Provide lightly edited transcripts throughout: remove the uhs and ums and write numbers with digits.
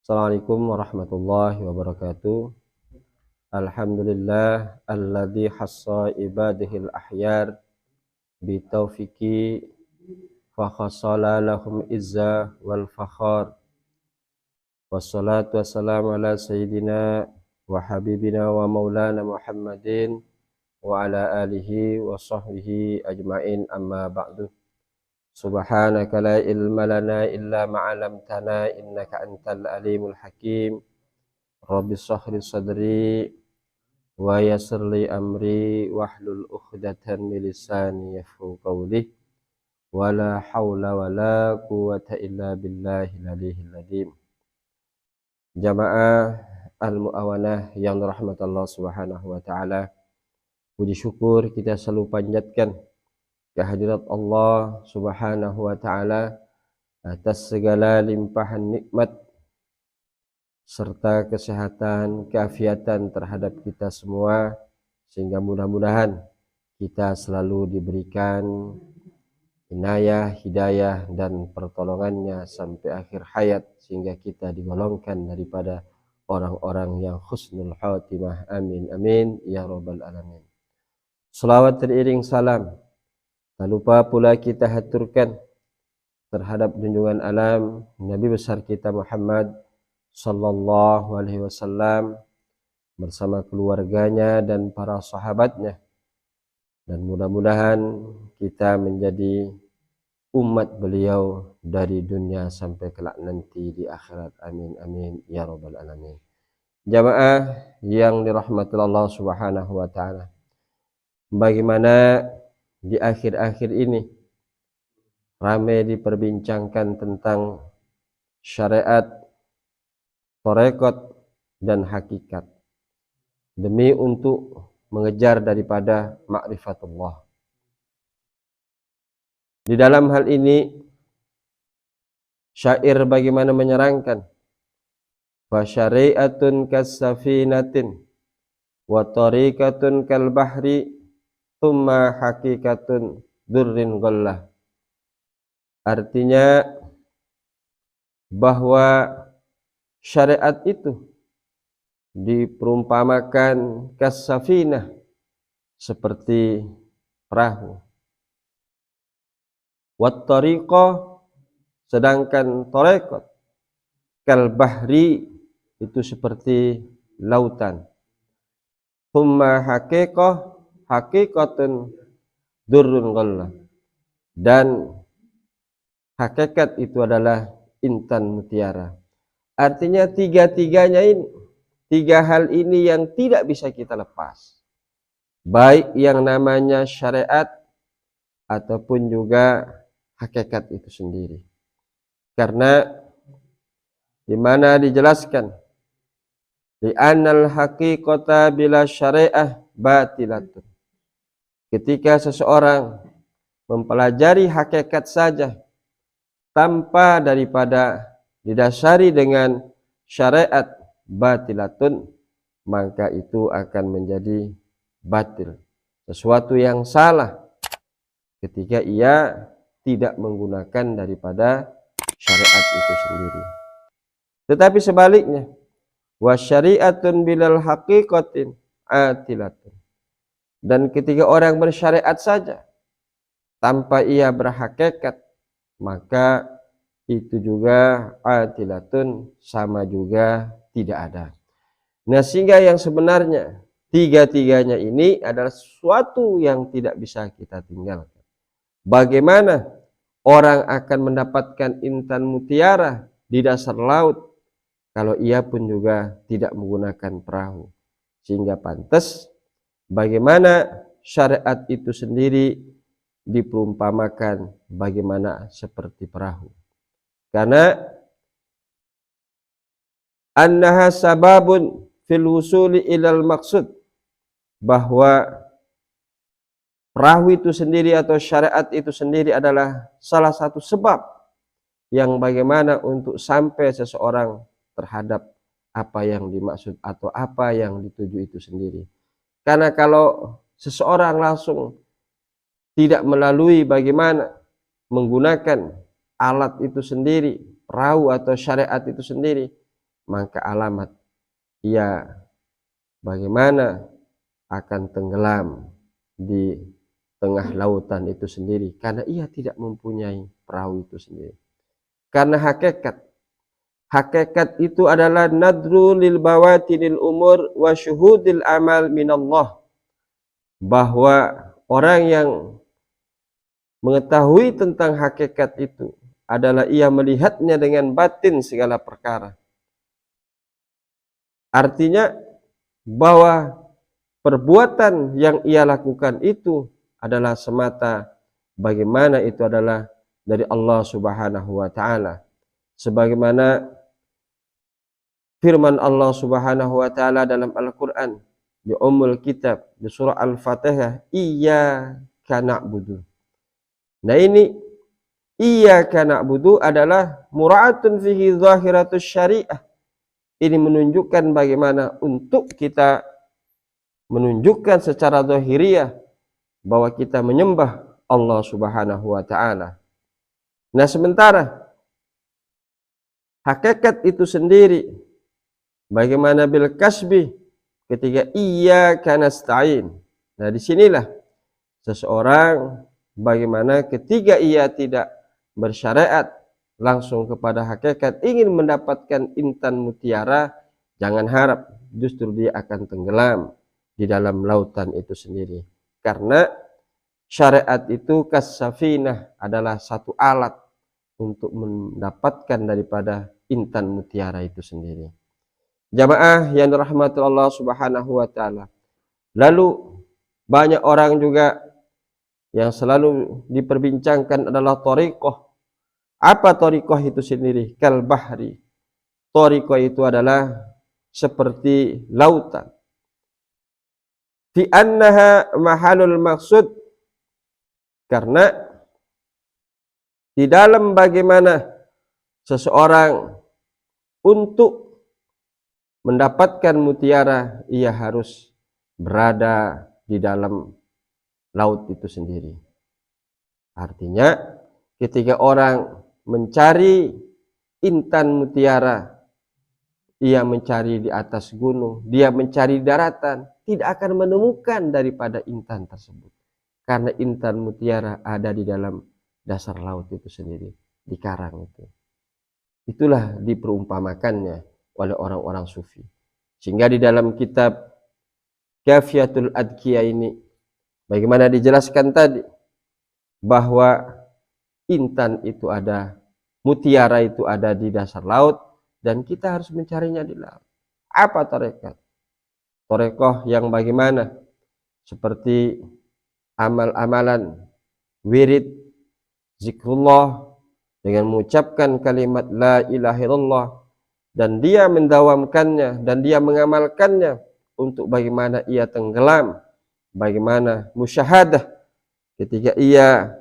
Assalamualaikum warahmatullahi wabarakatuh. Alhamdulillah alladzi hassa ibadihil ahyar bitaufiqi fa khassala lahum izza wal fakhar. Wassalatu wassalamu ala sayyidina wa habibina wa maulana Muhammadin wa ala alihi wa sahbihi ajmain, amma ba'du. Subhanaka la ilma lana illa ma 'allamtana innaka antal alimul hakim. Rabbi shrah li sadri wa yassir li amri wahlul 'uqdatam min lisani yafqahu qawli. Wala haula wala quwwata illa billahil aliyyil azim. Jamaah al-mu'awanah yang dirahmati Allah Subhanahu wa taala, puji syukur kita selalu panjatkan kehadirat Allah Subhanahu wa taala atas segala limpahan nikmat serta kesehatan, keafiatan terhadap kita semua, sehingga mudah-mudahan kita selalu diberikan inayah, hidayah dan pertolongannya sampai akhir hayat, sehingga kita digolongkan daripada orang-orang yang husnul khatimah. Amin amin ya rabbal alamin. Selawat teriring salam tak lupa pula kita haturkan terhadap junjungan alam Nabi besar kita Muhammad sallallahu alaihi wasallam bersama keluarganya dan para sahabatnya, dan mudah-mudahan kita menjadi umat beliau dari dunia sampai kelak nanti di akhirat. Amin amin ya rabbal alamin. Jamaah yang dirahmati Allah Subhanahu wa taala, bagaimana di akhir-akhir ini ramai diperbincangkan tentang syariat, tarekat dan hakikat demi untuk mengejar daripada ma'rifatullah. Di dalam hal ini syair bagaimana menyerangkan, fa syari'atun kas-safinatin wa tariqatun kal bahri thumma hakikatun durrin ghallah. Artinya bahwa syariat itu diperumpamakan kas-safinah, seperti perahu. Wat tariqah, sedangkan tarekat kal bahri, itu seperti lautan. Thumma hakikatun durrun ghallah, dan hakikat itu adalah intan mutiara. Artinya tiga-tiganya ini, tiga hal ini yang tidak bisa kita lepas, baik yang namanya syariat ataupun juga hakikat itu sendiri. Karena di mana dijelaskan li'annal haqiqata bila syariah batilatun. Ketika seseorang mempelajari hakikat saja tanpa daripada didasari dengan syariat, batilatun, maka itu akan menjadi batil, sesuatu yang salah ketika ia tidak menggunakan daripada syariat itu sendiri. Tetapi sebaliknya, wa syari'atun bilal haqiqatin atilatun, dan ketika orang bersyariat saja tanpa ia berhakikat, maka itu juga atilatun, sama juga tidak ada. Nah, sehingga yang sebenarnya tiga-tiganya ini adalah sesuatu yang tidak bisa kita tinggalkan. Bagaimana orang akan mendapatkan intan mutiara di dasar laut kalau ia pun juga tidak menggunakan perahu? Sehingga pantas bagaimana syariat itu sendiri diperumpamakan bagaimana seperti perahu. Karena annaha sababun fil wusuli ilal maksud, bahwa perahu itu sendiri atau syariat itu sendiri adalah salah satu sebab yang bagaimana untuk sampai seseorang terhadap apa yang dimaksud atau apa yang dituju itu sendiri. Karena kalau seseorang langsung tidak melalui bagaimana menggunakan alat itu sendiri, perahu atau syariat itu sendiri, maka alamat ia bagaimana akan tenggelam di tengah lautan itu sendiri, karena ia tidak mempunyai perahu itu sendiri. Karena hakikat itu adalah nadru lil bawatinil umur wa syuhudil amal minallah, bahwa orang yang mengetahui tentang hakikat itu adalah ia melihatnya dengan batin segala perkara. Artinya bahwa perbuatan yang ia lakukan itu adalah semata bagaimana itu adalah dari Allah Subhanahu wa taala. Sebagaimana firman Allah Subhanahu wa taala dalam Al-Qur'an di Ummul Kitab di surah Al-Fatihah, iyyaka na'budu. Nah, ini iyyaka na'budu adalah mura'atun fihi zahiratus syariah. Ini menunjukkan bagaimana untuk kita menunjukkan secara zahiriah bahwa kita menyembah Allah Subhanahu wa taala. Nah, sementara hakikat itu sendiri bagaimana bil kasbi ketika iyyaka nasta'in. Nah, disinilah seseorang bagaimana ketika ia tidak bersyariat langsung kepada hakikat, ingin mendapatkan intan mutiara, jangan harap justru dia akan tenggelam di dalam lautan itu sendiri. Karena syariat itu kas-safinah adalah satu alat untuk mendapatkan daripada intan mutiara itu sendiri. Jamaah yang dirahmati Allah Subhanahu wa taala. Lalu banyak orang juga yang selalu diperbincangkan adalah thariqah. Apa thariqah itu sendiri? Kal bahri. Thariqah itu adalah seperti lautan. Fi annaha mahalul maksud, karena di dalam bagaimana seseorang untuk mendapatkan mutiara, ia harus berada di dalam laut itu sendiri. Artinya ketika orang mencari intan mutiara, ia mencari di atas gunung, dia mencari daratan, tidak akan menemukan daripada intan tersebut. Karena intan mutiara ada di dalam dasar laut itu sendiri, di karang itu. Itulah diperumpamakannya oleh orang-orang sufi. Sehingga di dalam kitab Kafiyatul Adkiyah ini, bagaimana dijelaskan tadi, bahwa intan itu ada, mutiara itu ada di dasar laut, dan kita harus mencarinya di laut. Apa tarekat? Tarekat yang bagaimana? Seperti amal-amalan, wirid, zikrullah, dengan mengucapkan kalimat la ilaha illallah, dan dia mendawamkannya, dan dia mengamalkannya, untuk bagaimana ia tenggelam, bagaimana musyahadah, ketika ia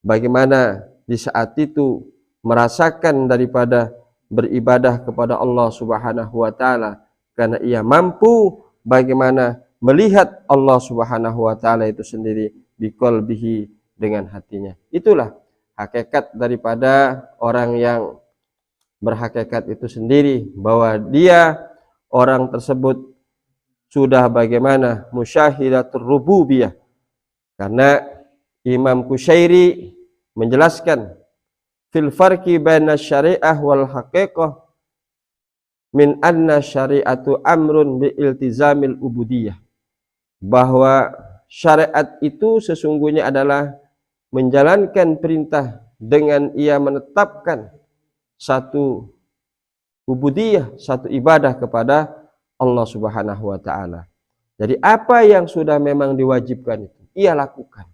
bagaimana di saat itu merasakan daripada beribadah kepada Allah Subhanahu wa taala, karena ia mampu bagaimana melihat Allah Subhanahu wa taala itu sendiri biqalbihi, dengan hatinya. Itulah hakikat daripada orang yang berhakikat itu sendiri, bahwa dia orang tersebut sudah bagaimana musyahidatur rububiyah. Karena Imam Kusyairi menjelaskan fil farqi baina syariah wal haqiqah min anna syariatu amrun bi iltizamil ubudiyah, bahwa syariat itu sesungguhnya adalah menjalankan perintah dengan ia menetapkan satu ubudiyah, satu ibadah kepada Allah Subhanahu wa taala. Jadi apa yang sudah memang diwajibkan itu ia lakukan.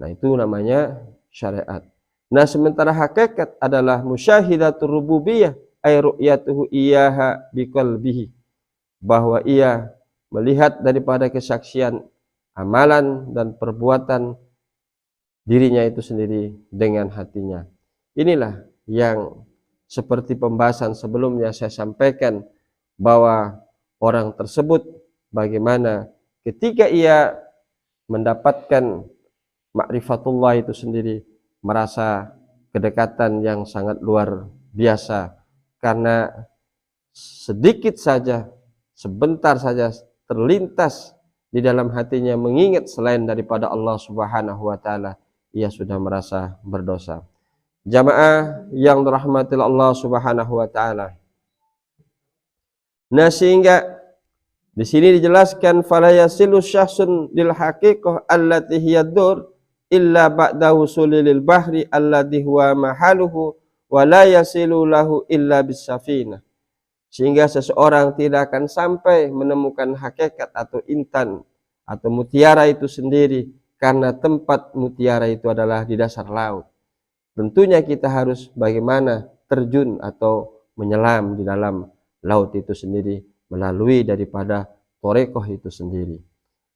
Nah, itu namanya syariat. Nah, sementara hakikat adalah musyahidatur rububiyah, ay ru'yatuhu iyyaha biqalbihi, bahwa ia melihat daripada kesaksian amalan dan perbuatan dirinya itu sendiri dengan hatinya. Inilah yang seperti pembahasan sebelumnya saya sampaikan, bahwa orang tersebut bagaimana ketika ia mendapatkan ma'rifatullah itu sendiri, merasa kedekatan yang sangat luar biasa, karena sedikit saja, sebentar saja terlintas di dalam hatinya mengingat selain daripada Allah Subhanahu wa taala, ia sudah merasa berdosa. Jamaah yang dirahmati Allah Subhanahu wa taala. Nah, sehingga di sini dijelaskan fala yasilu syahsun lil haqiqah allati hiya dur illa ba'da wusulil bahri alladhi huwa mahaluhu wa la yasilu lahu illa bisafinah. Sehingga seseorang tidak akan sampai menemukan hakikat atau intan atau mutiara itu sendiri, karena tempat mutiara itu adalah di dasar laut. Tentunya kita harus bagaimana terjun atau menyelam di dalam laut itu sendiri melalui daripada thariqah itu sendiri.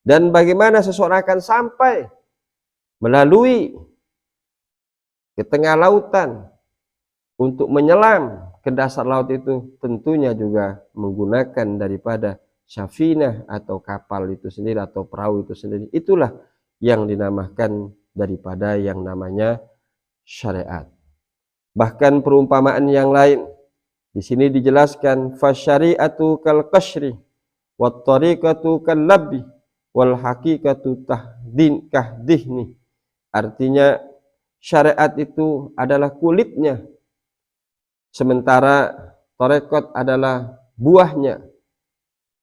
Dan bagaimana seseorang akan sampai melalui ke tengah lautan untuk menyelam ke dasar laut itu, tentunya juga menggunakan daripada safinah atau kapal itu sendiri atau perahu itu sendiri. Itulah yang dinamakan daripada yang namanya syariat. Bahkan perumpamaan yang lain di sini dijelaskan fasyari'atu kal qashri wat tariqatu kal labbi wal haqiqatu kahdihni. Artinya syariat itu adalah kulitnya, sementara tarekat adalah buahnya,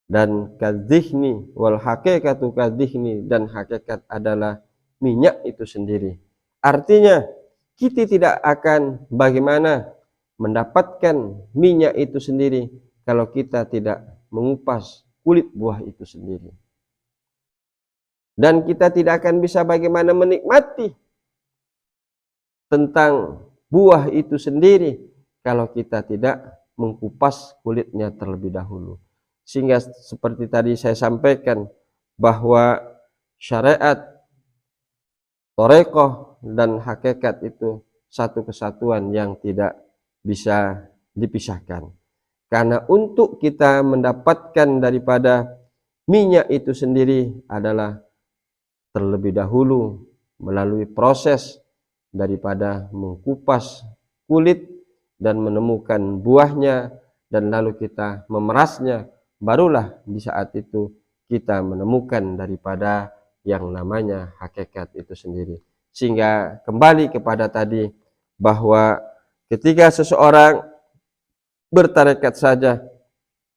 dan kadzihni wal haqiqatu kadzihni, dan hakikat adalah minyak itu sendiri. Artinya kita tidak akan bagaimana mendapatkan minyak itu sendiri kalau kita tidak mengupas kulit buah itu sendiri. Dan kita tidak akan bisa bagaimana menikmati tentang buah itu sendiri kalau kita tidak mengupas kulitnya terlebih dahulu. Sehingga seperti tadi saya sampaikan bahwa syariat, thariqah dan hakikat itu satu kesatuan yang tidak bisa dipisahkan. Karena untuk kita mendapatkan daripada minyak itu sendiri adalah terlebih dahulu melalui proses daripada mengupas kulit dan menemukan buahnya, dan lalu kita memerasnya, barulah di saat itu kita menemukan daripada yang namanya hakikat itu sendiri. Sehingga kembali kepada tadi bahwa ketika seseorang bertarekat saja,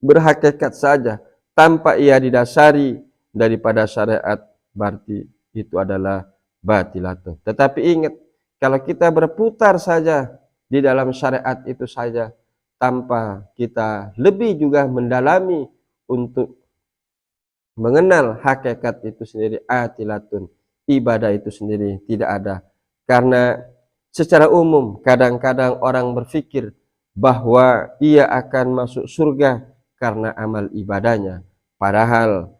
berhakikat saja tanpa ia didasari daripada syariat, berarti itu adalah batilatun. Tetapi ingat, kalau kita berputar saja di dalam syariat itu saja tanpa kita lebih juga mendalami untuk mengenal hakikat itu sendiri, atilatun, ibadah itu sendiri tidak ada. Karena secara umum kadang-kadang orang berpikir bahwa ia akan masuk surga karena amal ibadahnya, padahal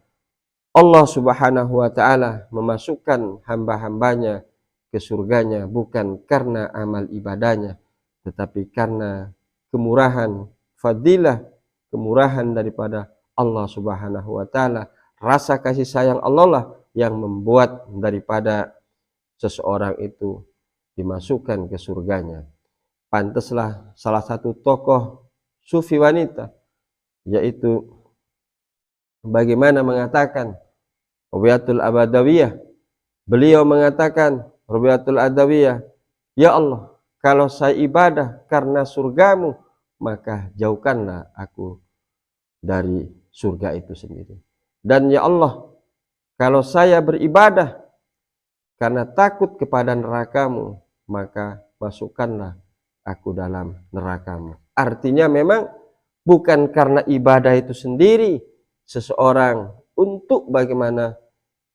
Allah Subhanahu wa taala memasukkan hamba-hambanya ke surganya bukan karena amal ibadahnya, tetapi karena kemurahan, fadilah, kemurahan daripada Allah Subhanahu wa taala. Rasa kasih sayang Allah lah yang membuat daripada seseorang itu dimasukkan ke surganya. Pantaslah salah satu tokoh sufi wanita, yaitu bagaimana mengatakan Rubiatul Abadawiyah. Beliau mengatakan Rubiatul Adawiyah, ya Allah, kalau saya ibadah karena surgamu, maka jauhkanlah aku dari surga itu sendiri. Dan ya Allah, kalau saya beribadah karena takut kepada nerakamu, maka masukkanlah aku dalam nerakamu. Artinya memang bukan karena ibadah itu sendiri seseorang untuk bagaimana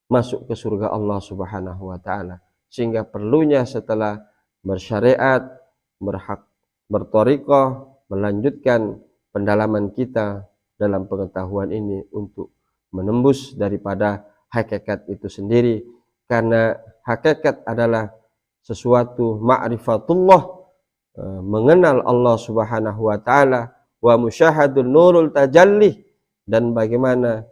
masuk ke surga Allah Subhanahu wa taala. Sehingga perlunya setelah bersyariat, berthariqah, melanjutkan pendalaman kita dalam pengetahuan ini untuk menembus daripada hakikat itu sendiri. Karena hakikat adalah sesuatu ma'rifatullah, mengenal Allah Subhanahu wa taala, wa musyahadun nurul tajalli, dan bagaimana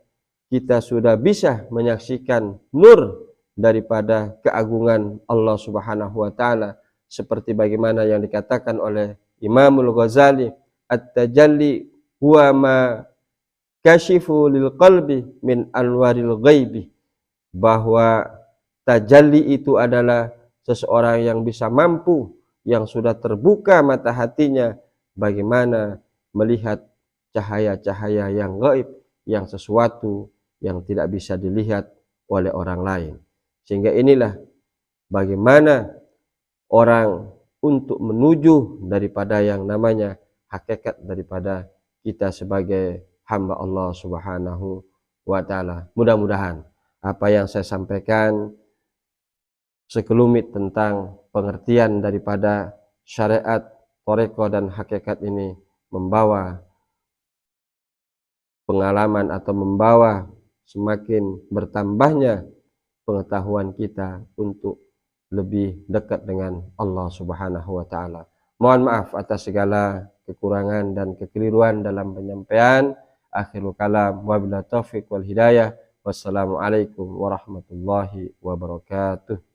kita sudah bisa menyaksikan nur daripada keagungan Allah Subhanahu wa taala, seperti bagaimana yang dikatakan oleh Imamul Ghazali, at-tajalli huwa ma kashifu lil qalbi min anwaril ghaibi, bahwa tajalli itu adalah seseorang yang bisa mampu, yang sudah terbuka mata hatinya bagaimana melihat cahaya-cahaya yang gaib, yang sesuatu yang tidak bisa dilihat oleh orang lain. Sehingga inilah bagaimana orang untuk menuju daripada yang namanya hakikat daripada kita sebagai hamba Allah Subhanahu wa ta'ala. Mudah-mudahan apa yang saya sampaikan sekelumit tentang pengertian daripada syariat, thariqah dan hakikat ini membawa pengalaman atau membawa semakin bertambahnya pengetahuan kita untuk lebih dekat dengan Allah Subhanahu wa ta'ala. Mohon maaf atas segala kekurangan dan kekeliruan dalam penyampaian. Akhirul kalam, wabillahi taufiq wal hidayah. Wassalamualaikum warahmatullahi wabarakatuh.